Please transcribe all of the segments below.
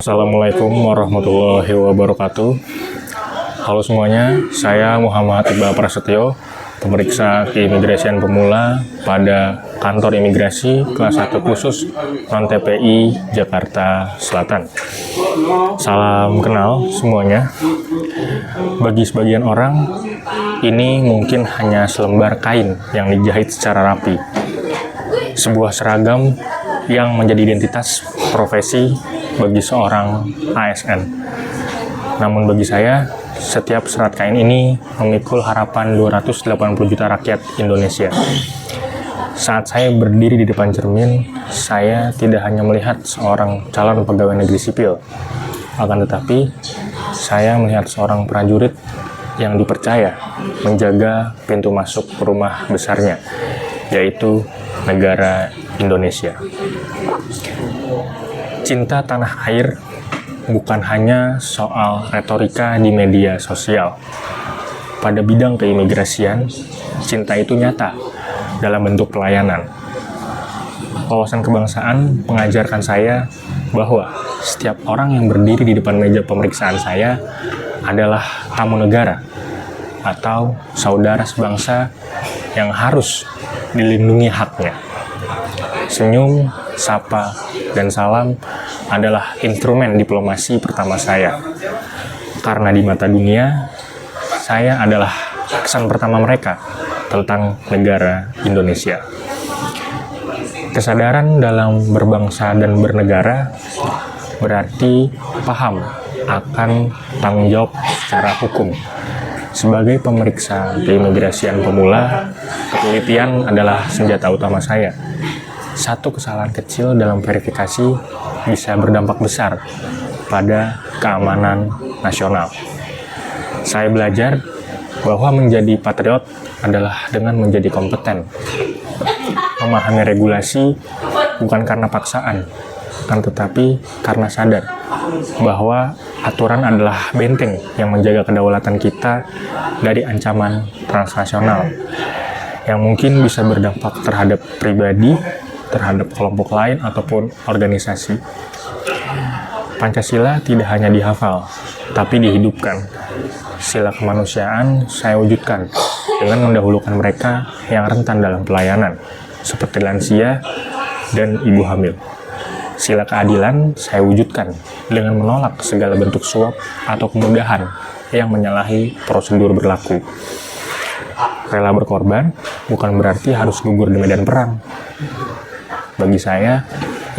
Assalamualaikum warahmatullahi wabarakatuh. Halo semuanya, saya Muhammad Iqbal Prasetyo, pemeriksa keimigrasian pemula pada kantor imigrasi kelas 1 khusus non-TPI Jakarta Selatan. Salam kenal semuanya. Bagi sebagian orang, ini mungkin hanya selembar kain yang dijahit secara rapi. Sebuah seragam yang menjadi identitas profesi bagi seorang ASN. Namun bagi saya, setiap serat kain ini memikul harapan 280 juta rakyat Indonesia. Saat saya berdiri di depan cermin, saya tidak hanya melihat seorang calon pegawai negeri sipil, akan tetapi saya melihat seorang prajurit yang dipercaya menjaga pintu masuk rumah besarnya, yaitu negara Indonesia. Cinta tanah air bukan hanya soal retorika di media sosial. Pada bidang keimigrasian, cinta itu nyata dalam bentuk pelayanan. Wawasan kebangsaan mengajarkan saya bahwa setiap orang yang berdiri di depan meja pemeriksaan saya adalah tamu negara atau saudara sebangsa yang harus dilindungi haknya. Senyum, sapa, dan salam adalah instrumen diplomasi pertama saya. Karena di mata dunia, saya adalah kesan pertama mereka tentang negara Indonesia. Kesadaran dalam berbangsa dan bernegara berarti paham akan tanggung jawab secara hukum. Sebagai pemeriksa keimigrasian pemula, ketelitian adalah senjata utama saya. Satu kesalahan kecil dalam verifikasi bisa berdampak besar pada keamanan nasional. Saya belajar bahwa menjadi patriot adalah dengan menjadi kompeten. Memahami regulasi bukan karena paksaan, kan tetapi karena sadar bahwa aturan adalah benteng yang menjaga kedaulatan kita dari ancaman transnasional yang mungkin bisa berdampak terhadap pribadi, terhadap kelompok lain ataupun organisasi. Pancasila tidak hanya dihafal, tapi dihidupkan. Sila kemanusiaan saya wujudkan dengan mendahulukan mereka yang rentan dalam pelayanan, seperti lansia dan ibu hamil. Sila keadilan saya wujudkan dengan menolak segala bentuk suap atau kemudahan yang menyalahi prosedur berlaku. Rela berkorban bukan berarti harus gugur di medan perang. Bagi saya,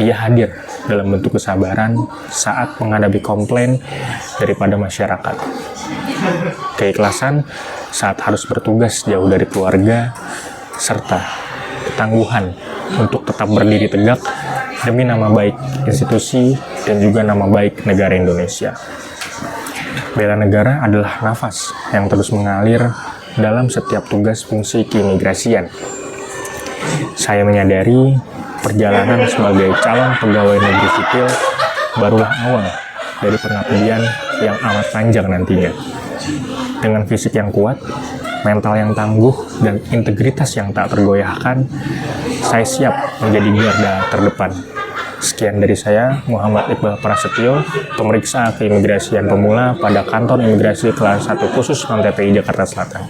ia hadir dalam bentuk kesabaran saat menghadapi komplain daripada masyarakat. Keikhlasan saat harus bertugas jauh dari keluarga, serta ketangguhan untuk tetap berdiri tegak demi nama baik institusi dan juga nama baik negara Indonesia. Bela negara adalah nafas yang terus mengalir dalam setiap tugas fungsi keimigrasian. Saya menyadari perjalanan sebagai calon pegawai negeri sipil barulah awal dari pengabdian yang amat panjang nantinya. Dengan fisik yang kuat, mental yang tangguh, dan integritas yang tak tergoyahkan, saya siap menjadi garda terdepan. Sekian dari saya, Muhammad Iqbal Prasetyo, pemeriksa keimigrasian pemula pada kantor imigrasi kelas 1 khusus non-TPI Jakarta Selatan.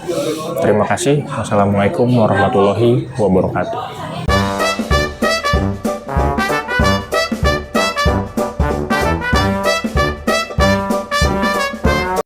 Terima kasih. Wassalamualaikum warahmatullahi wabarakatuh.